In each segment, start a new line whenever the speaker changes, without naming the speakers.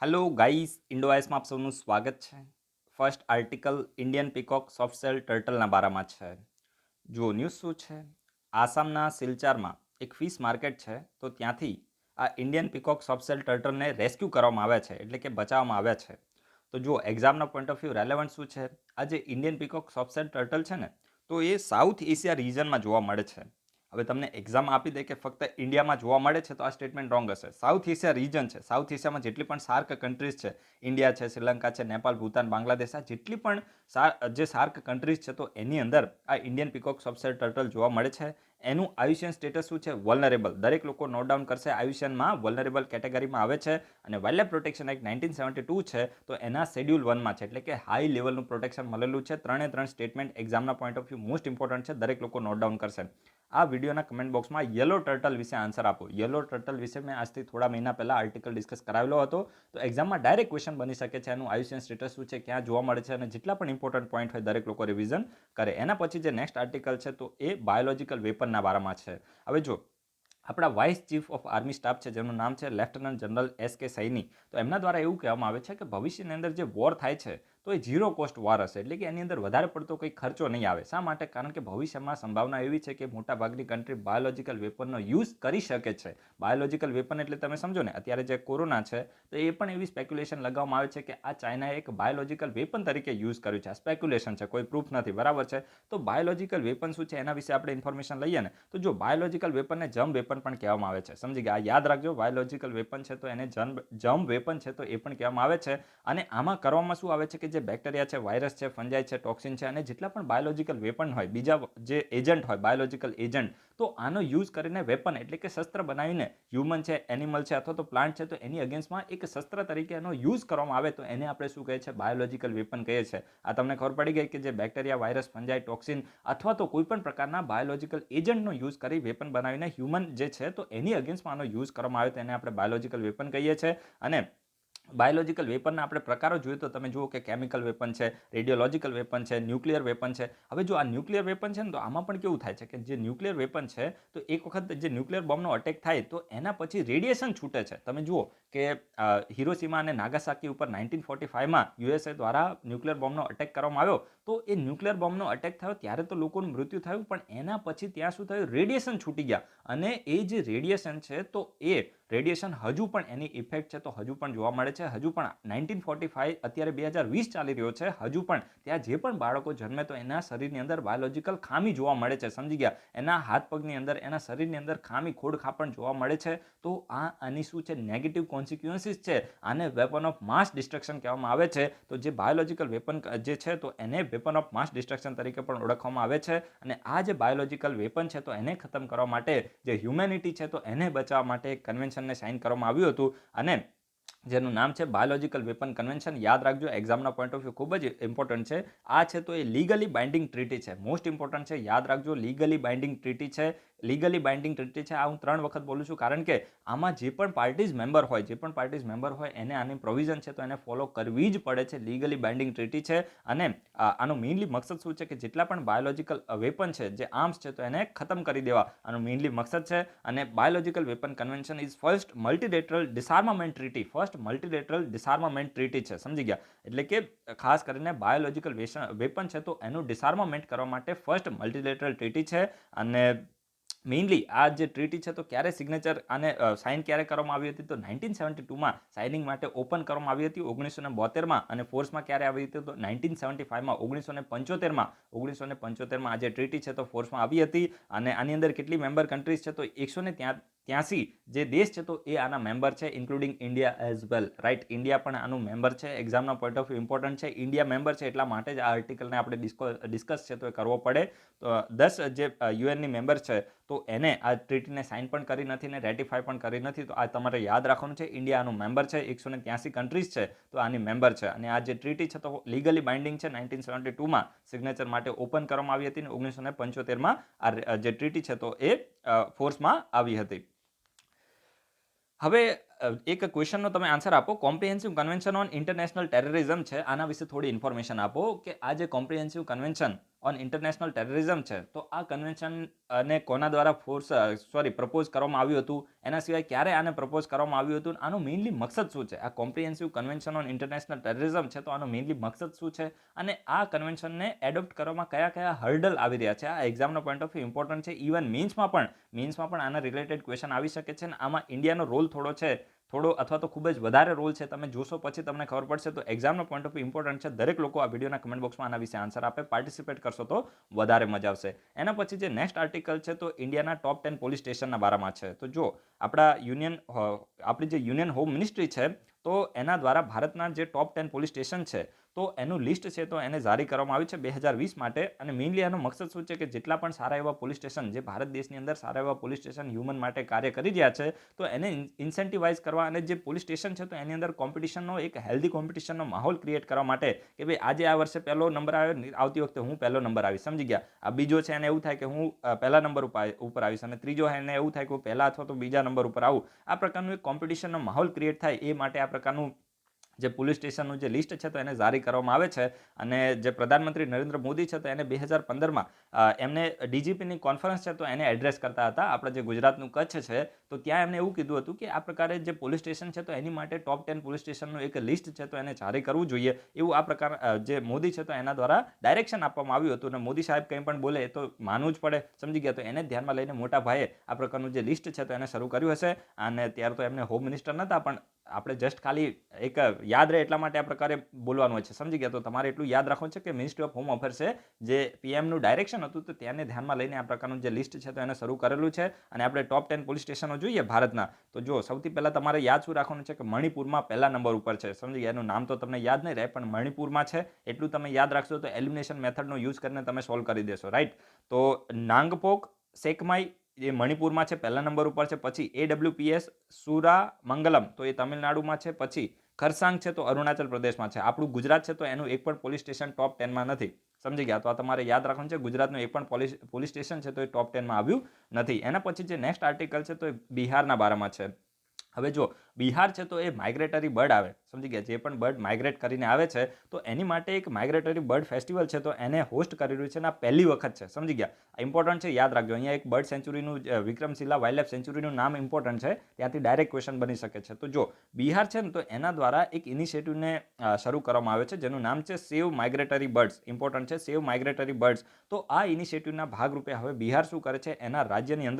Hello guys, ઇન્ડોઆઈસમાં આપ સૌનું સ્વાગત છે. ફર્સ્ટ આર્ટિકલ ઇન્ડિયન પીકોક સોફ્ટસેલ ટર્ટલના બારામાં છે. જો ન્યૂઝ શું છે, આસામના સિલચારમાં એક ફિશ માર્કેટ છે, તો ત્યાંથી આ ઇન્ડિયન પીકોક સોફ્ટસેલ ટર્ટલને રેસ્ક્યુ કરવામાં આવ્યા છે, એટલે કે બચાવવામાં આવ્યા છે. તો જો એક્ઝામના પોઈન્ટ ઓફ વ્યૂ રેલેવન્ટ શું છે, આ જે ઇન્ડિયન પીકોક સોફ્ટસેલ ટર્ટલ છે ને, તો એ સાઉથ એશિયા રિજનમાં જોવા મળે છે. હવે તમને એક્ઝામ આપી દે કે ફક્ત ઇન્ડિયામાં જોવા મળે છે, તો આ સ્ટેટમેન્ટ રોંગ હશે. સાઉથ એશિયા રિજન છે. સાઉથ એશિયામાં જેટલી પણ સાર્ક કન્ટ્રીઝ છે, ઇન્ડિયા છે, શ્રીલંકા છે, નેપાળ, ભૂતાન, બાંગ્લાદેશ, આ જેટલી પણ જે સાર્ક કન્ટ્રીઝ છે, તો એની અંદર આ ઇન્ડિયન પીકોક સોફ્ટસેલ ટર્ટલ જોવા મળે છે. એનું આયુષ્યન સ્ટેટસ શું છે? વલ્નરેબલ. દરેક લોકો નોટ ડાઉન કરશે, આયુષ્યનમાં વલ્નરેબલ કેટેગરીમાં આવે છે. અને વાઇલ્ડલાઇફ પ્રોટેક્શન એક્ટ 1972 છે, તો એના શેડ્યુલ 1માં છે, એટલે કે હાઈ લેવલનું પ્રોટેક્શન મળેલું છે. ત્રણે ત્રણ સ્ટેટમેન્ટ એક્ઝામના point of view most important છે. દરેક લોકો નોટ ડાઉન કરશે. આ વિડીયોના કમેન્ટ બોક્સમાં યલો ટર્ટલ વિશે આન્સર આપો. યલો ટર્ટલ વિશે મેં આજથી થોડા મહિના પહેલા આર્ટિકલ ડિસ્કસ કરાવેલો હતો. તો એક્ઝામમાં ડાયરેક્ટ ક્વેશ્ચન બની શકે છે. એનું આયુષ્યન સ્ટેટસ શું છે, ક્યાં જોવા મળે છે, અને જેટલા પણ ઇમ્પોર્ટન્ટ પોઈન્ટ હોય દરેક લોકો રિવિઝન કરે. એના પછી જે નેક્સ્ટ આર્ટિકલ છે, તો એ બાયોલોજિકલ વેપનના બારામાં છે. હવે જો આપણા vice chief of army staff છે, જેમનું નામ છે લેફ્ટનન્ટ જનરલ S.K. સૈની, તો એમના દ્વારા એવું કહેવામાં આવે છે કે ભવિષ્યની અંદર જે વોર થાય છે, તો એ ઝીરો કોસ્ટ વોર હશે, એટલે કે એની અંદર વધારે પડતો કંઈ ખર્ચો નહીં આવે. શા માટે? કારણ કે ભવિષ્યમાં સંભાવના એવી છે કે મોટાભાગની કન્ટ્રી બાયોલોજિકલ વેપનનો યુઝ કરી શકે છે. બાયોલોજિકલ વેપન એટલે તમે સમજો ને, અત્યારે જે કોરોના છે, તો એ પણ એવી સ્પેક્યુલેશન લગાવવામાં આવે છે કે આ ચાઇનાએ એક બાયોલોજિકલ વેપન તરીકે યુઝ કર્યું છે. આ સ્પેક્યુલેશન છે, કોઈ પ્રૂફ નથી, બરાબર છે. તો બાયોલોજિકલ વેપન શું છે, એના વિશે આપણે ઇન્ફોર્મેશન લઈએ ને, તો જો બાયોલોજિકલ વેપનને જમ વેપન પણ કહેવામાં આવે છે. સમજી ગયા? યાદ રાખજો, બાયોલોજિકલ વેપન છે તો એને જમ વેપન છે તો એ પણ કહેવામાં આવે છે. અને આમાં કરવામાં શું આવે છે કે જે બેક્ટેરિયા છે, વાયરસ છે, ફંજાઈ છે, ટોક્સિન છે, અને જેટલા પણ બાયોલોજિકલ વેપન હોય, બીજા જે એજન્ટ હોય, બાયોલોજિકલ એજન્ટ, તો આનો યુઝ કરીને વેપન એટલે કે શસ્ત્ર બનાવીને હ્યુમન છે, એનિમલ છે, અથવા તો પ્લાન્ટ છે, તો એની અગેન્સ્ટમાં એક શસ્ત્ર તરીકે એનો યુઝ કરવામાં આવે, તો એને આપણે શું કહે છે? બાયોલોજિકલ વેપન કહીએ છીએ. આ તમને ખબર પડી ગઈ કે જે બેક્ટેરિયા, વાયરસ, ફંજાઈ, ટોક્સિન અથવા તો કોઈ પણ પ્રકારના બાયોલોજિકલ એજન્ટનો યુઝ કરી વેપન બનાવીને હ્યુમન જે છે, તો એની અગેન્સ્ટમાં આનો યુઝ કરવામાં આવે, તો એને આપણે બાયોલોજિકલ વેપન કહીએ છીએ. અને બાયોલોજિકલ વેપનના આપણે પ્રકારો જોઈએ તો તમે જુઓ કે કેમિકલ વેપન છે, રેડિયોલોજિકલ વેપન છે, ન્યુક્લિયર વેપન છે. હવે જો આ ન્યુક્લિયર વેપન છે ને, તો આમાં પણ કેવું થાય છે કે જે ન્યુક્લિયર વેપન છે, તો એક વખત જે ન્યુક્લિયર બોમ્બનો અટેક થાય, તો એના પછી રેડિયેશન છૂટે છે. તમે જુઓ કે હિરોશીમા અને નાગાસાકી ઉપર 1945માં USA દ્વારા ન્યુક્લિયર બોમ્બનો અટેક કરવામાં આવ્યો, તો એ ન્યુક્લિયર બોમ્બનો અટેક થયો ત્યારે તો લોકોનું મૃત્યુ થયું, પણ એના પછી ત્યાં શું થયું? રેડિયેશન છૂટી ગયા. અને એ જે રેડિયેશન છે, તો એ રેડિયેશન હજુ પણ એની ઇફેક્ટ છે, તો હજુ પણ જોવા મળે છે. હજુ પણ 1945 અત્યારે 2020 ચાલી રહ્યો છે, હજુ પણ ત્યાં જે પણ બાળકો જન્મે, તો એના શરીરની અંદર બાયોલોજિકલ ખામી જોવા મળે છે. સમજી ગયા? એના હાથ પગની અંદર, એના શરીરની અંદર ખામી, ખોડખાપણ જોવા મળે છે. તો આની શું છે? નેગેટિવ કોન્સિક્વન્સીસ છે. આને વેપન ઓફ માસ ડિસ્ટ્રક્શન કહેવામાં આવે છે. તો જે બાયોલોજિકલ વેપન જે છે, તો એને વેપન ઓફ માસ ડિસ્ટ્રક્શન તરીકે પણ ઓળખવામાં આવે છે. અને આ જે બાયોલોજિકલ વેપન છે, તો એને ખતમ કરવા માટે, જે હ્યુમેનિટી છે, તો એને બચાવવા માટે એક કન્વેન્શનને સાઇન કરવામાં આવ્યું હતું. અને જેનું નામ છે બાયોલોજિકલ વેપન કન્વેન્શન. યાદ રાખજો, એક્ઝામના પોઈન્ટ ઓફ વ્યૂ ખૂબ જ ઇમ્પોર્ટન્ટ છે. આ છે તો એ લીગલી બાઇન્ડિંગ ટ્રીટી છે. મોસ્ટ ઇમ્પોર્ટન્ટ છે, યાદ રાખજો, લીગલી બાઇન્ડિંગ ટ્રીટી છે. લીગલી બાઇન્ડિંગ ટ્રીટી છે. આ હું 3 વખત બોલું છું, કારણ કે આમાં જે પણ પાર્ટીઝ મેમ્બર હોય, એને આની પ્રોવિઝન છે, તો એને ફોલો કરવી જ પડે છે. લીગલી બાઇન્ડિંગ ટ્રીટી છે. અને આનો મેઇનલી મકસદ શું છે કે જેટલા પણ બાયોલોજિકલ વેપન છે, જે આર્મ્સ છે, તો એને ખતમ કરી દેવા, આનો મેઇનલી મકસદ છે. અને biological weapon convention is first multilateral disarmament treaty. First multilateral disarmament treaty છે. સમજી ગયા? એટલે કે ખાસ કરીને બાયોલોજિકલ વેપન છે, તો એનું ડિસઆર્મામેન્ટ કરવા માટે ફર્સ્ટ મલ્ટીલેટરલ ટ્રીટી છે. અને મેઇનલી આ જે ટ્રીટી છે, તો ક્યારે સિગ્નેચર આને સાઇન ક્યારે કરવામાં આવી હતી? તો 1972માં સાઇનિંગ માટે ઓપન કરવામાં આવી હતી, 1972માં. અને ફોર્સમાં ક્યારે આવી હતી? તો 1975માં, 1975માં આ જે ટ્રીટી છે, તો ફોર્સમાં આવી હતી. અને આની અંદર કેટલી મેમ્બર કન્ટ્રીઝ છે? તો 183 જે દેશ છે, તો એ આના મેમ્બર છે, including India as well. Right? India પણ આનું મેમ્બર છે. એક્ઝામના પોઈન્ટ ઓફ વ્યૂ ઇમ્પોર્ટન્ટ છે. ઇન્ડિયા મેમ્બર છે, એટલા માટે જ આ આર્ટિકલને આપણે ડિસ્કસ છે, તો એ કરવો પડે. તો 10 જે યુએનની મેમ્બર છે, તો એને આ ટ્રીટીને સાઇન પણ કરી નથી ને રેટિફાઈ પણ કરી નથી. તો આ તમારે યાદ રાખવાનું છે. ઇન્ડિયા આનું મેમ્બર છે, 183 કન્ટ્રીઝ છે, તો આની મેમ્બર છે. અને આ જે ટ્રીટી છે, તો લીગલી બાઇન્ડિંગ છે. 1972માં સિગ્નેચર માટે ઓપન કરવામાં આવી હતી, અને 1975માં આ જે ટ્રીટી છે, તો એ ફોર્સમાં આવી હતી. હવે એક ક્વેશ્ચનનો તમે આન્સર આપો. Comprehensive convention on international terrorism છે, આના વિશે થોડી ઇન્ફોર્મેશન આપો કે આ જે comprehensive convention on international terrorism છે, તો આ કન્વેન્શન અને કોના દ્વારા પ્રપોઝ કરવામાં આવ્યું હતું, એના સિવાય ક્યારે આને પ્રપોઝ કરવામાં આવ્યું હતું, આનો મેઇનલી મકસદ શું છે? આ comprehensive convention on international terrorism છે, તો આનો મેઇનલી મકસદ શું છે અને આ કન્વેન્શનને એડોપ્ટ કરવામાં કયા કયા હર્ડલ આવી રહ્યા છે? આ એક્ઝામનો પોઈન્ટ ઓફ વ્યૂ ઇમ્પોર્ટન્ટ છે. ઇવન મીન્સમાં પણ આના રિલેટેડ ક્વેશ્ચન આવી શકે છે અને આમાં ઇન્ડિયાનો રોલ થોડો અથવા તો ખૂબ જ વધારે રોલ છે. તમે જોશો પછી તમને ખબર પડશે. તો એક્ઝામનો પોઈન્ટ ઓફ વ્યૂ ઇમ્પોર્ટન્ટ છે. દરેક લોકો આ વિડીયોના કમેન્ટ બોક્સમાં આના વિશે આન્સર આપે, પાર્ટિસિપેટ કરશો તો વધારે મજા આવશે. એના પછી જે નેક્સ્ટ આર્ટિકલ છે તો ઇન્ડિયાના ટોપ 10 પોલીસ સ્ટેશનના બારામાં છે. તો જો આપણી જે યુનિયન હોમ મિનિસ્ટ્રી છે તો એના દ્વારા ભારતના જે ટોપ 10 પોલીસ સ્ટેશન છે તો એનું લિસ્ટ છે તો એને જારી કરવામાં આવી છે 2020 માટે. અને મેઇનલી એનો મકસદ શું છે કે જેટલા પણ સારા એવા પોલીસ સ્ટેશન જે ભારત દેશની અંદર સારા એવા પોલીસ સ્ટેશન હ્યુમન માટે કાર્ય કરી રહ્યા છે તો એને ઇન્સેન્ટિવાઇઝ કરવા અને જે પોલીસ સ્ટેશન છે તો એની અંદર કોમ્પિટિશનનો એક હેલ્ધી કોમ્પિટિશનનો માહોલ ક્રિએટ કરવા માટે કે ભાઈ આજે આ વર્ષે પહેલો નંબર આવ્યો, આવતી વખતે હું પહેલો નંબર આવીશ, સમજી ગયા. આ બીજો છે એને એવું થાય કે હું પહેલા નંબર ઉપર આવીશ અને ત્રીજો એને એવું થાય કે હું પહેલા અથવા તો બીજા નંબર ઉપર આવું. આ પ્રકારનું એક કોમ્પિટિશનનો માહોલ ક્રિએટ થાય એ માટે આ પ્રકારનું જે પોલીસ સ્ટેશનનું જે લિસ્ટ છે તો એને જારી કરવામાં આવે છે. અને જે પ્રધાનમંત્રી નરેન્દ્ર મોદી છે તો એને 2015માં એમને ડીજીપીની કોન્ફરન્સ છે તો એને એડ્રેસ કરતા હતા. આપણે જે ગુજરાતનું કચ્છ છે તો ત્યાં એમને એવું કીધું હતું કે આ પ્રકારે જે પોલીસ સ્ટેશન છે તો એની માટે ટોપ 10 પોલીસ સ્ટેશનનું એક લિસ્ટ છે તો એને જારી કરવું જોઈએ, એવું આ પ્રકાર જે મોદી છે તો એના દ્વારા ડાયરેક્શન આપવામાં આવ્યું હતું. અને મોદી સાહેબ કંઈ પણ બોલે તો માનવું જ પડે, સમજી ગયા. તો એને ધ્યાનમાં લઈને મોટા ભાઈએ આ પ્રકારનું જે લિસ્ટ છે તો એને શરૂ કર્યું હશે. અને ત્યારે તો એમને હોમ મિનિસ્ટર નહોતા, પણ આપણે જસ્ટ ખાલી એક યાદ રહે એટલા માટે આ પ્રકારે બોલવાનું હોય છે, સમજી ગયા. તો તમારે એટલું યાદ રાખવું છે કે મિનિસ્ટ્રી ઓફ હોમ અફેર્સે જે પીએમનું ડાયરેક્શન હતું તો તેને ધ્યાનમાં લઈને આ પ્રકારનું જે લિસ્ટ છે તો એને શરૂ કરેલું છે. અને આપણે ટોપ 10 પોલીસ સ્ટેશનો જોઈએ ભારતના, તો જો સૌથી પહેલાં તમારે યાદ શું રાખવાનું છે કે મણિપુરમાં પહેલા નંબર ઉપર છે, સમજી ગયા. એનું નામ તો તમને યાદ નહીં રહે પણ મણિપુરમાં છે એટલું તમે યાદ રાખશો તો એલિમિનેશન મેથડનો યુઝ કરીને તમે સોલ્વ કરી દેશો, રાઈટ. તો નાંગપોક સેકમાઈ એ મણિપુરમાં છે, પહેલા નંબર ઉપર છે. પછી AWPS સુરામંગલમ તો એ તમિલનાડુમાં છે. પછી ખરસાંગ છે તો અરુણાચલ પ્રદેશમાં છે. આપણું ગુજરાત છે તો એનું એક પણ પોલીસ સ્ટેશન ટોપ 10માં નથી, સમજી ગયા. તો આ તમારે યાદ રાખવાનું છે, ગુજરાતનું એક પણ પોલીસ સ્ટેશન છે તો એ ટોપ 10માં આવ્યું નથી. એના પછી જે નેક્સ્ટ આર્ટિકલ છે તો એ બિહારના બારામાં છે. હવે જો બિહાર છે તો એ માઇગ્રેટરી બર્ડ આવે, સમજી ગયા. જે પણ બર્ડ માઇગ્રેટ કરીને આવે છે તો એની માટે એક માઇગ્રેટરી બર્ડ ફેસ્ટિવલ છે તો એને હોસ્ટ કરી રહ્યું છે અને આ પહેલી વખત છે, સમજી ગયા. ઇમ્પોર્ટન્ટ છે, યાદ રાખજો. અહીંયા એક બર્ડ સેન્ચુરીનું વિક્રમશિલા વાઇલ્ડ લાઇફ સેન્ચુરીનું નામ ઇમ્પોર્ટન્ટ છે, ત્યાંથી ડાયરેક્ટ ક્વેશ્ચન બની શકે છે. તો જો બિહાર છે ને તો એના દ્વારા એક ઇનિશિયેટિવને શરૂ કરવામાં આવે છે જેનું નામ છે સેવ માઇગ્રેટરી બર્ડ્સ. ઇમ્પોર્ટન્ટ છે, સેવ માઇગ્રેટરી બર્ડ્સ. તો આ ઇનિશિયેટિવના ભાગરૂપે હવે બિહાર શું કરે છે, એના રાજ્યની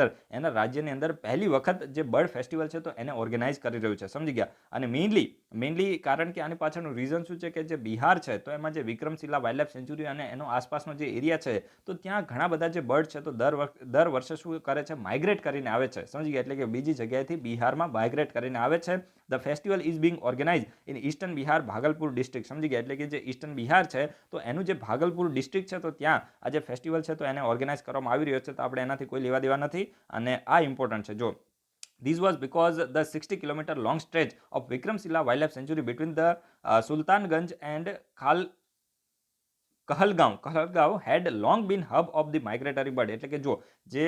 અંદર પહેલી વખત જે બર્ડ ફેસ્ટિવલ છે તો એને ઓર્ગેનાઇઝ કરી રહ્યું છે, સમજી ગયા. અને મેઇનલી કારણ કે આની પાછળનું રીઝન શું છે કે જે બિહાર છે તો એમાં જે વિક્રમશિલા વાઇલ્ડ લાઇફ સેન્ચુરી અને એનો આસપાસનો જે એરિયા છે તો ત્યાં ઘણા બધા જે બર્ડ છે તો દર વર્ષે શું કરે છે, માઇગ્રેટ કરીને આવે છે, સમજી ગયા. એટલે કે બીજી જગ્યાએથી બિહારમાં માઇગ્રેટ કરીને આવે છે. The festival is being organise in eastern Bihar Bhagalpur district, સમજી ગયા. એટલે કે જે ઈસ્ટર્ન બિહાર છે તો એનું જે ભાગલપુર ડિસ્ટ્રિક્ટ છે તો ત્યાં આ જે ફેસ્ટિવલ છે તો એને ઓર્ગેનાઇઝ કરવામાં આવી રહ્યો છે. તો આપણે એનાથી કોઈ લેવા દેવા નથી અને આ ઇમ્પોર્ટન્ટ છે. જો this was because the 60-kilometer long stretch of Vikramshila Wildlife Sanctuary between the Sultanganj and Kahalgaon had long been hub of the migratory bird. એટલે કે જો જે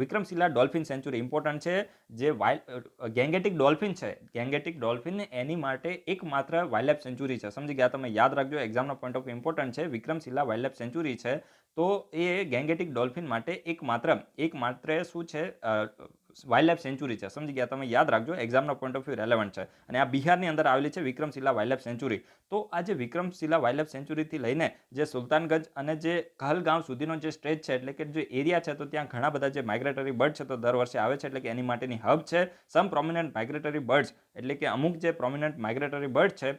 વિક્રમશિલા ડોલ્ફિન સેન્ચુરી ઇમ્પોર્ટન્ટ છે, જે ગેંગેટિક ડોલ્ફિન એની માટે એકમાત્ર વાઇલ્ડ લાઇફ સેન્ચુરી છે, સમજી ગયા. તમે યાદ રાખજો, એક્ઝામનો પોઈન્ટ ઓફ ઇમ્પોર્ટન્ટ છે. વિક્રમશિલા વાઇલ્ડ લાઇફ સેન્ચુરી છે તો એ ગેંગેટિક ડોલ્ફિન માટે એકમાત્ર શું છે, વાઇલ્ડ લાઇફ સેન્ચુરી છે, સમજી ગયા. તમે યાદ રાખજો, એક્ઝામનો પોઈન્ટ ઓફ વ્યૂ રેલેવન્ટ છે. અને આ બિહારની અંદર આવેલી છે વિક્રમશિલા વાઇલ્ડ લાઇફ સેન્ચુરી. તો આ જે વિક્રમશિલા વાઇલ્ડ લાઇફ સેન્ચુરીથી લઈને જે સુલતાનગંજ અને જે કહલગાંવ સુધીનો જે સ્ટ્રેચ છે એટલે કે જે એરિયા છે તો ત્યાં ઘણા બધા જે માઇગ્રેટરી બર્ડ છે તો દર વર્ષે આવે છે. એટલે કે એની માટેની હબ છે. સમ પ્રોમિનન્ટ માઇગ્રેટરી બર્ડ્સ એટલે કે અમુક જે પ્રોમિનન્ટ માઇગ્રેટરી બર્ડ છે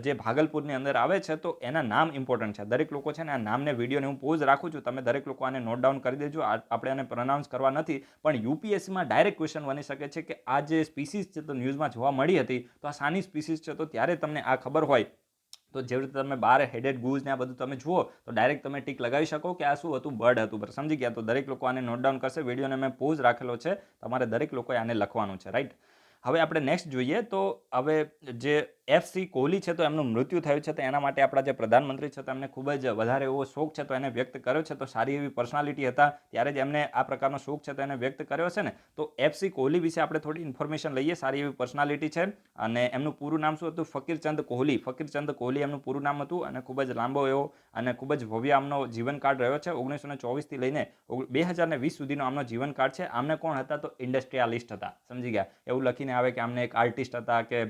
જે ભાગલપુરની અંદર આવે છે તો એના નામ ઇમ્પોર્ટન્ટ છે. દરેક લોકો છે ને આ નામને વિડીયોને હું પોઝ રાખું છું, તમે દરેક લોકો આને નોટ ડાઉન કરી દેજો. આપણે આને પ્રોનાઉન્સ કરવા નથી પણ યુપીએસસીમાં ડાયરેક્ટ ક્વેશ્ચન બની શકે છે કે આ જે સ્પીસીસ છે તો ન્યૂઝમાં જોવા મળી હતી તો આ સાની સ્પીસીસ છે, તો ત્યારે તમને આ ખબર હોય તો જેવી રીતે તમે બાર હેડેડ ગૂઝ ને આ બધું તમે જુઓ તો ડાયરેક્ટ તમે ટીક લગાવી શકો કે આ શું હતું, બર્ડ હતું, સમજી ગયા. તો દરેક લોકો આને નોટ ડાઉન કરશે. વિડીયોને મેં પોઝ રાખેલો છે, તમારે દરેક લોકોએ આને લખવાનું છે, રાઈટ. હવે આપણે નેક્સ્ટ જોઈએ તો હવે જે FC કોહલી છે તો એમનું મૃત્યુ થયું છે, તો એના માટે આપણા જે પ્રધાનમંત્રી છે તો એમને ખૂબ જ વધારે એવો શોક છે તો એને વ્યક્ત કર્યો છે. તો સારી એવી પર્સનાલિટી હતા ત્યારે જ એમને આ પ્રકારનો શોક છે તો એને વ્યક્ત કર્યો છે ને. તો FC કોહલી વિશે આપણે થોડી ઇન્ફોર્મેશન લઈએ. સારી એવી પર્સનાલિટી છે અને એમનું પૂરું નામ શું હતું? ફકીરચંદ કોહલી. ફકીરચંદ કોહલી એમનું પૂરું નામ હતું અને ખૂબ જ લાંબો એવો અને ખૂબ જ ભવ્ય આમનો જીવનકાળ રહ્યો છે. 1924 થી લઈને 2020 સુધીનો આમનો જીવનકાળ છે. આમને કોણ હતા? તો ઇન્ડસ્ટ્રીયાલિસ્ટ હતા. સમજી ગયા? એવું લખીને આવે કે આમને એક આર્ટિસ્ટ હતા કે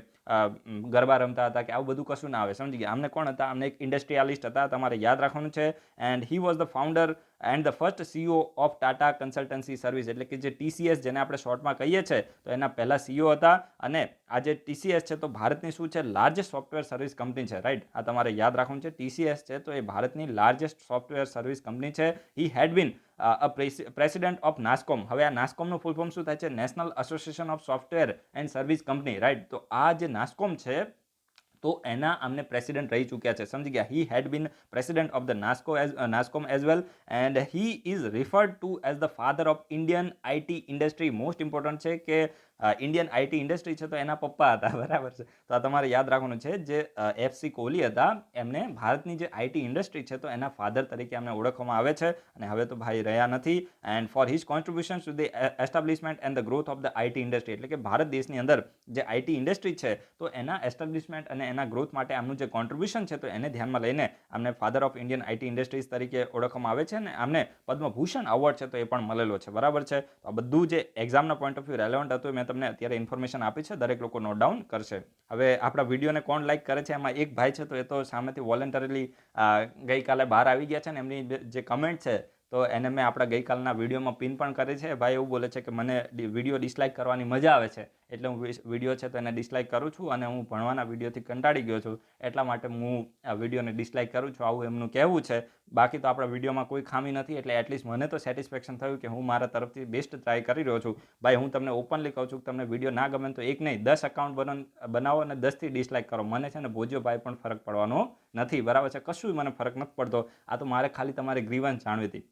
ગરબા રમતા હતા કે આવું બધું કશું ના આવે. સમજી ગયા? આમને કોણ હતા? આમને એક ઇન્ડસ્ટ્રીયાલિસ્ટ હતા. તમારે યાદ રાખવાનું છે. And he was the founder and the first CEO of Tata consultancy service, એટલે કે જે TCS જેને આપણે શોર્ટમાં કહીએ છીએ, તો એના પહેલા CEO હતા. અને આ જે TCS છે તો ભારતની શું છે? લાર્જેસ્ટ સોફ્ટવેર સર્વિસ કંપની છે. રાઈટ, આ તમારે યાદ રાખવાનું છે. TCS છે તો એ ભારતની લાર્જેસ્ટ સોફ્ટવેર સર્વિસ કંપની છે. હી head been president of NASSCOM. હવે આ નાસ્કોમનું ફૂલ ફોર્મ શું થાય છે? National association of software and service company. Right, તો આ જે નાસ્કોમ છે તો એના આમને પ્રેસિડેન્ટ રહી ચૂક્યા છે. સમજી ગયા? He head been president of the NASSCOM as well, and he is referred to as the father of Indian IT industry. Most important છે કે ઇન્ડિયન IT ઇન્ડસ્ટ્રી છે તો એના પપ્પા હતા. બરાબર છે, તો આ તમારે યાદ રાખવાનું છે. જે FC કોહલી હતા એમને ભારતની જે IT ઇન્ડસ્ટ્રી છે તો એના ફાધર તરીકે એમને ઓળખવામાં આવે છે. અને હવે તો ભાઈ રહ્યા નથી. And for his contribution to the establishment and the growth of the IT industry, એટલે કે ભારત દેશની અંદર જે IT ઇન્ડસ્ટ્રી છે તો એના એસ્ટાબ્લિશમેન્ટ અને એના ગ્રોથ માટે આમનું જે કોન્ટ્રીબ્યુશન છે તો એને ધ્યાનમાં લઈને આમને father of Indian IT industries તરીકે ઓળખવામાં આવે છે. અને આમને પદ્મભૂષણ એવોર્ડ છે તો એ પણ મળેલો છે. બરાબર છે, તો આ બધું જે એક્ઝામના પોઈન્ટ ઓફ વ્યૂ રેલેવન્ટ હતું મેં તમને અત્યારે ઇન્ફોર્મેશન આપી છે. દરેક લોકો નોટ ડાઉન કરશે. હવે આપણા વિડીયોને કોણ લાઈક કરે છે? એમાં એક ભાઈ છે તો એ તો સામેથી વોલેન્ટરીલી ગઈકાલે બહાર આવી ગયા છે ને એમની જે કમેન્ટ છે તો એને મેં આપણા ગઈકાલના વિડીયોમાં પિન પણ કરી છે. ભાઈ એવું બોલે છે કે મને વિડીયો ડિસલાઇક કરવાની મજા આવે છે એટલે હું વિડીયો છે તો એને ડિસલાઇક કરું છું, અને હું ભણવાના વિડીયોથી કંટાળી ગયો છું એટલા માટે હું આ વિડીયોને ડિસલાઇક કરું છું, આવું એમનું કહેવું છે. બાકી તો આપણા વિડીયોમાં કોઈ ખામી નથી, એટલે એટલીસ્ટ મને તો સેટિસ્ફેક્શન થયું કે હું મારા તરફથી બેસ્ટ ટ્રાય કરી રહ્યો છું. ભાઈ હું તમને ઓપનલી કહું છું કે તમને વિડીયો ના ગમે તો એક નહીં 10 અકાઉન્ટ બનાવો અને 10થી ડિસલાઇક કરો. મને છે ને ભોજ્યો ભાઈ પણ ફરક પડવાનો નથી. બરાબર છે, કશું મને ફરક નથી પડતો. આ તો મારે ખાલી તમારી ગ્રીવન્સ જાણવી હતી.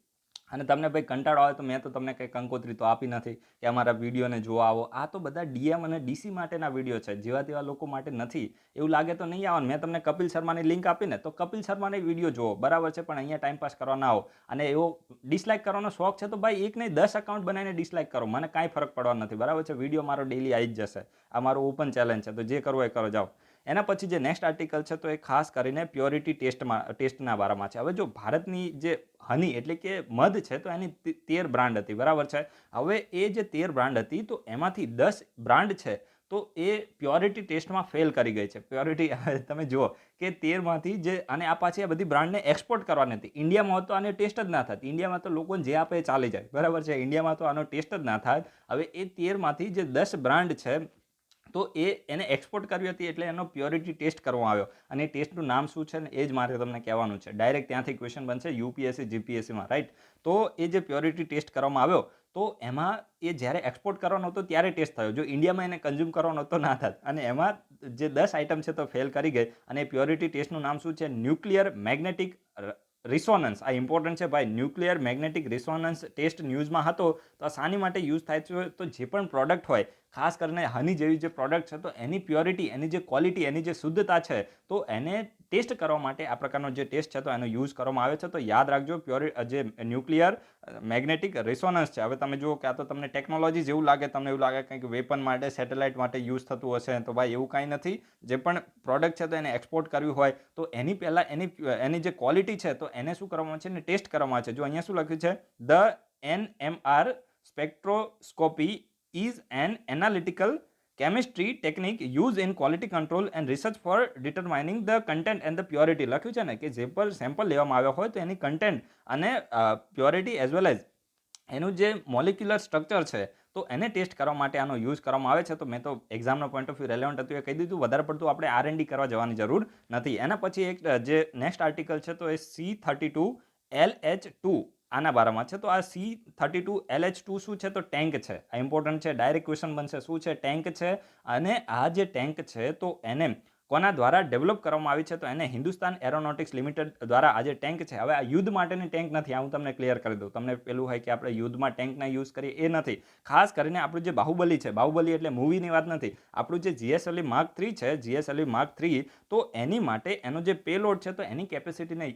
અને તમને ભાઈ કંટાળો આવે તો મેં તો તમને કંઈ કંકોત્રી તો આપી નથી કે અમારા વિડીયોને જોવા આવો. આ તો બધા DM અને DC માટેના વિડીયો છે, જેવા તેવા લોકો માટે નથી. એવું લાગે તો નહીં આવવાનું. મેં તમને કપિલ શર્માની લિંક આપીને તો કપિલ શર્માની વિડીયો જોવો. બરાબર છે, પણ અહીંયા ટાઈમપાસ કરવા ના આવો. અને એવો ડિસલાઇક કરવાનો શોખ છે તો ભાઈ એક નહીં 10 અકાઉન્ટ બનાવીને ડિસલાઇક કરો, મને કાંઈ ફરક પડવાનો નથી. બરાબર છે, વિડીયો મારો ડેલી આવી જ જશે. આ મારું ઓપન ચેલેન્જ છે, તો જે કરવો એ કરો, જાઓ. એના પછી જે નેક્સ્ટ આર્ટિકલ છે તો એ ખાસ કરીને પ્યોરિટી ટેસ્ટના બારામાં છે. હવે જો ભારતની જે હની એટલે કે મધ છે તો એની 13 બ્રાન્ડ હતી. બરાબર છે, હવે એ જે 13 બ્રાન્ડ હતી તો એમાંથી 10 બ્રાન્ડ છે તો એ પ્યોરિટી ટેસ્ટમાં ફેલ કરી ગઈ છે. પ્યોરિટી તમે જુઓ કે 13માંથી જે, અને આ પાછી આ બધી બ્રાન્ડને એક્સપોર્ટ કરવાની હતી. ઇન્ડિયામાં તો આને ટેસ્ટ જ ના થાય. ઇન્ડિયામાં તો લોકોને જે આપે એ ચાલી જાય. બરાબર છે, ઇન્ડિયામાં તો આનો ટેસ્ટ જ ના થાય. હવે એ 13માંથી જે 10 બ્રાન્ડ છે તો એને એક્સપોર્ટ કરવી હતી એટલે એનો પ્યોરિટી ટેસ્ટ કરવામાં આવ્યો. અને એ ટેસ્ટનું નામ શું છે ને એ જ મારે તમને કહેવાનું છે. ડાયરેક્ટ ત્યાંથી ક્વેશ્ચન બનશે UPSC GPSCમાં. રાઈટ, તો એ જે પ્યોરિટી ટેસ્ટ કરવામાં આવ્યો તો એમાં એ જ્યારે એક્સપોર્ટ કરવાનો હતો ત્યારે ટેસ્ટ થયો. જો ઇન્ડિયામાં એને કન્ઝ્યુમ કરવાનો હતો ના થાય. અને એમાં જે 10 આઇટમ છે તો ફેલ કરી ગઈ. અને પ્યોરિટી ટેસ્ટનું નામ શું છે? Nuclear magnetic resonance. આ ઇમ્પોર્ટન્ટ છે ભાઈ. ન્યુક્લિયર મેગ્નેટિક રિસોનન્સ ટેસ્ટ ન્યૂઝમાં હતો. તો આ શાની માટે યુઝ થાય છે? તો જે પણ પ્રોડક્ટ હોય, ખાસ કરીને હની જેવી જે પ્રોડક્ટ છે તો એની પ્યોરિટી, એની જે ક્વોલિટી, એની જે શુદ્ધતા છે તો એને ટેસ્ટ કરવા માટે આ પ્રકારનો જે ટેસ્ટ છે તો એનો યુઝ કરવામાં આવે છે. તો યાદ રાખજો, જે ન્યુક્લિયર મેગ્નેટિક રિસોનન્સ છે. હવે તમે જુઓ કે આ તો તમને ટેકનોલોજી જેવું લાગે, તમને એવું લાગે કંઈક વેપન માટે, સેટેલાઇટ માટે યુઝ થતું હશે, તો ભાઈ એવું કાંઈ નથી. જે પણ પ્રોડક્ટ છે તો એને એક્સપોર્ટ કરવી હોય તો એની પહેલાં એની જે ક્વોલિટી છે તો એને શું કરવામાં આવે છે? એને ટેસ્ટ કરવામાં આવે છે. જો અહીંયા શું લખ્યું છે? The NMR spectroscopy is an analytical chemistry technique used in quality control and research for determining the content and the purity. લખ્યું છે ને કે જે પર સેમ્પલ લેવામાં આવ્યો હોય તો એની કન્ટેન્ટ અને પ્યોરિટી એઝ વેલ એઝ એનું જે મોલિક્યુલર સ્ટ્રક્ચર છે તો એને ટેસ્ટ કરવા માટે આનો યુઝ કરવામાં આવે છે. તો મેં તો એક્ઝામનો પોઈન્ટ ઓફ વ્યૂ રેલેવન્ટ હતું એ કહી દીધું. વધારે પડતું આપણે R&D કરવા જવાની જરૂર નથી. એના પછી એક જે નેક્સ્ટ આર્ટિકલ છે તો એ C32 LH2 આના બારામાં છે. તો આ C32 LH2 શું છે? તો ટેન્ક છે. આ ઇમ્પોર્ટન્ટ છે, ડાયરેક્ટ ક્વેશ્ચન બનશે. શું છે? ટેન્ક છે. અને આ જે ટેન્ક છે તો એને કોના દ્વારા ડેવલપ કરવામાં આવી છે તો એને હિન્દુસ્તાન એરોનોટિક્સ લિમિટેડ દ્વારા આ જે ટેન્ક છે, હવે આ યુદ્ધ માટેની ટેન્ક નથી, આ હું તમને ક્લિયર કરી દઉં. તમને પેલું હોય કે આપણે યુદ્ધમાં ટેન્કના યુઝ કરીએ એ નથી. ખાસ કરીને આપણું જે બાહુબલી છે, બાહુબલી એટલે મૂવીની વાત નથી, આપણું જે જીએસએલવી માર્ક 3 છે, જીએસએલવી માર્ક 3, તો એની માટે એનો જે પેલોડ છે તો એની કેપેસિટીને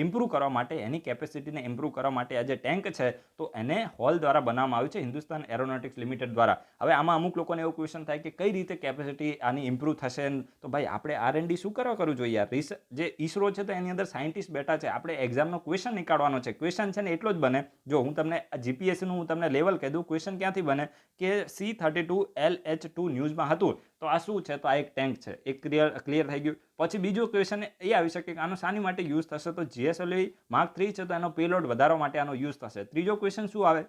ઇમ્પ્રૂવ કરવા માટે, એની કેપેસિટીને ઇમ્પ્રૂવ કરવા માટે આ જે ટેન્ક છે તો એને હોલ દ્વારા બનાવવામાં આવ્યું છે હિન્દુસ્તાન એરોનોટિક્સ લિમિટેડ દ્વારા. હવે આમાં અમુક લોકોને એવું ક્વેશ્ચન થાય કે કઈ રીતે કેપેસિટી આની ઇમ્પ્રૂવ થશે? તો ભાઈ આપણે R&D શું કરવું જોઈએ યાર? જે ઈસરો છે તો એની અંદર સાયન્ટિસ્ટ બેઠા છે, આપણે એક્ઝામનો ક્વેશ્ચન નીકાળવાનો છે. ક્વેશ્ચન છે ને એટલો જ બને, જો હું તમને જીપીએસસીનું હું તમને લેવલ કહી દઉં, ક્વેશ્ચન ક્યાંથી બને કે C32LH2 ન્યૂઝમાં હતું તો આ શું છે? તો આ એક ટેન્ક છે. એક ક્લિયર થઈ ગયું. પછી બીજો ક્વેશ્ચન એ આવી શકે કે આનો શાની માટે યુઝ થશે? તો જીએસએલવી માર્ક 3 છે તો એનો પેલોડ વધારવા માટે આનો યુઝ થશે. ત્રીજો ક્વેશ્ચન શું આવે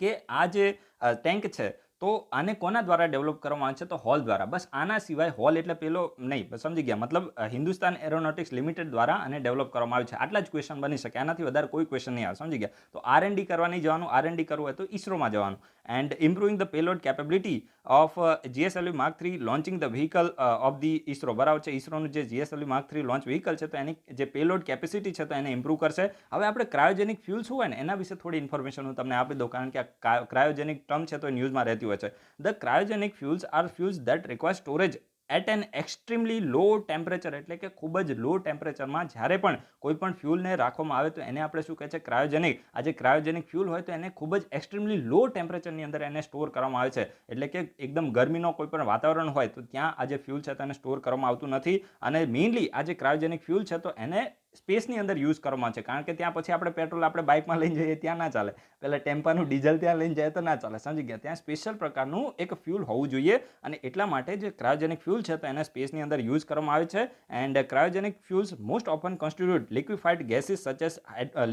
કે આ જે ટેન્ક છે તો આને કોના દ્વારા ડેવલપ કરવામાં આવે છે? તો હોલ દ્વારા. બસ આના સિવાય, હોલ એટલે પેલો નહીં, સમજી ગયા, મતલબ હિન્દુસ્તાન એરોનોટિક્સ લિમિટેડ દ્વારા આને ડેવલપ કરવામાં આવ્યું છે. આટલા જ ક્વેશ્ચન બની શકે, આનાથી વધારે કોઈ ક્વેશ્ચન નહીં આવે, સમજી ગયા? તો R&D કરવા નહીં જવાનું, R&D કરવું હોય તો ઈસરોમાં જવાનું. And improving the payload capability of GSLV mark 3 launching the vehicle of the ISRO. બરાબર છે, ઈસરોનું જે જીએસએલવી માર્ક 3 લોન્ચ વ્હીકલ છે તો એની જે પેલોડ કેપેસિટી છે તો એને ઇમ્પ્રૂવ કરશે. હવે આપણે ક્રાયોજેનિક ફ્યુલ શું હોય ને એના વિશે થોડી ઇન્ફોર્મેશન હું તમને આપી દઉં, કારણ કે આ ક્રાયોજેનિક ટર્મ છે તો ન્યૂઝમાં રહેતી હોય છે. The cryogenic fuels are fuels that require storage at an extremely low temperature. એટલે કે ખૂબ જ લો ટેમ્પરેચરમાં જ્યારે પણ કોઈ પણ ફ્યુલને રાખવામાં આવે તો એને આપણે શું કહે છે? ક્રાયોજેનિક. આ જે ક્રાયોજેનિક ફ્યુલ હોય તો એને ખૂબ જ એક્સ્ટ્રીમલી લો ટેમ્પરેચરની અંદર એને સ્ટોર કરવામાં આવે છે. એટલે કે એકદમ ગરમીનો કોઈ પણ વાતાવરણ હોય તો ત્યાં આ જે ફ્યુલ છે તેને સ્ટોર કરવામાં આવતું નથી. અને મેઇનલી આ જે ક્રાયોજેનિક ફ્યુલ છે તો એને સ્પેસની અંદર યુઝ કરવામાં છે, કારણ કે ત્યાં પછી આપણે પેટ્રોલ આપણે બાઇકમાં લઈને જઈએ ત્યાં ના ચાલે, પહેલાં ટેમ્પાનું ડીઝલ ત્યાં લઈને જાય તો ના ચાલે, સમજી ગયા? ત્યાં સ્પેશિયલ પ્રકારનું એક ફ્યુલ હોવું જોઈએ અને એટલા માટે જે ક્રાયોજેનિક ફ્યુલ છે તો એને સ્પેસની અંદર યુઝ કરવામાં આવે છે. And cryogenic fuels most often constitute liquefied gases such as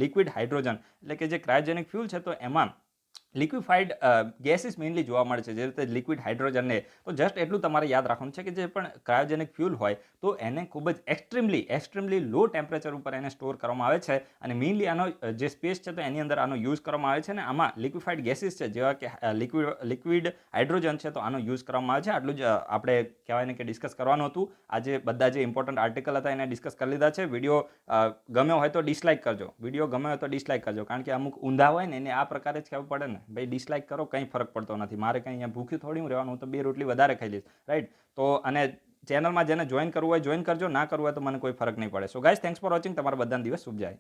liquid hydrogen. એટલે કે જે ક્રાયોજેનિક ફ્યુલ છે તો એમાં લિક્વિફાઈડ ગેસીસ મેઇનલી જોવા મળે છે, જે રીતે લિક્વિડ હાઇડ્રોજનને. તો જસ્ટ એટલું તમારે યાદ રાખવાનું છે કે જે પણ ક્રાયોજેનિક ફ્યુલ હોય તો એને ખૂબ જ એક્સ્ટ્રીમલી લો ટેમ્પરેચર ઉપર એને સ્ટોર કરવામાં આવે છે અને મેઇનલી આનો જે સ્પેસ છે તો એની અંદર આનો યુઝ કરવામાં આવે છે. અને આમાં લિક્વિફાઈડ ગેસીસ છે જેવા કે લિક્વિડ હાઇડ્રોજન છે તો આનો યુઝ કરવામાં આવે છે. આટલું જ આપણે કહેવાય ને કે ડિસ્કસ કરવાનું હતું. આજે બધા જે ઇમ્પોર્ટન્ટ આર્ટિકલ હતા એને ડિસ્કસ કરી લીધા છે. વિડીયો ગમ્યો હોય તો ડિસલાઇક કરજો, કારણ કે અમુક ઊંધા હોય ને એને આ પ્રકારે જ કહેવું પડે ને, ભાઈ ડિસલાઇક કરો, કંઈ ફરક પડતો નથી. મારે કંઈ અહીંયા ભૂખ્યું થોડી હું રહેવાનું, હું તો 2 રોટલી વધારે ખાઈ લઈશ, રાઈટ? તો અને ચેનલમાં જેને જોઈન કરવું હોય જોઈન કરજો, ના કરવું હોય તો મને કોઈ ફરક નહીં પડે. So guys, thanks for watching. તમારા બધાનો દિવસ શુભ જાય.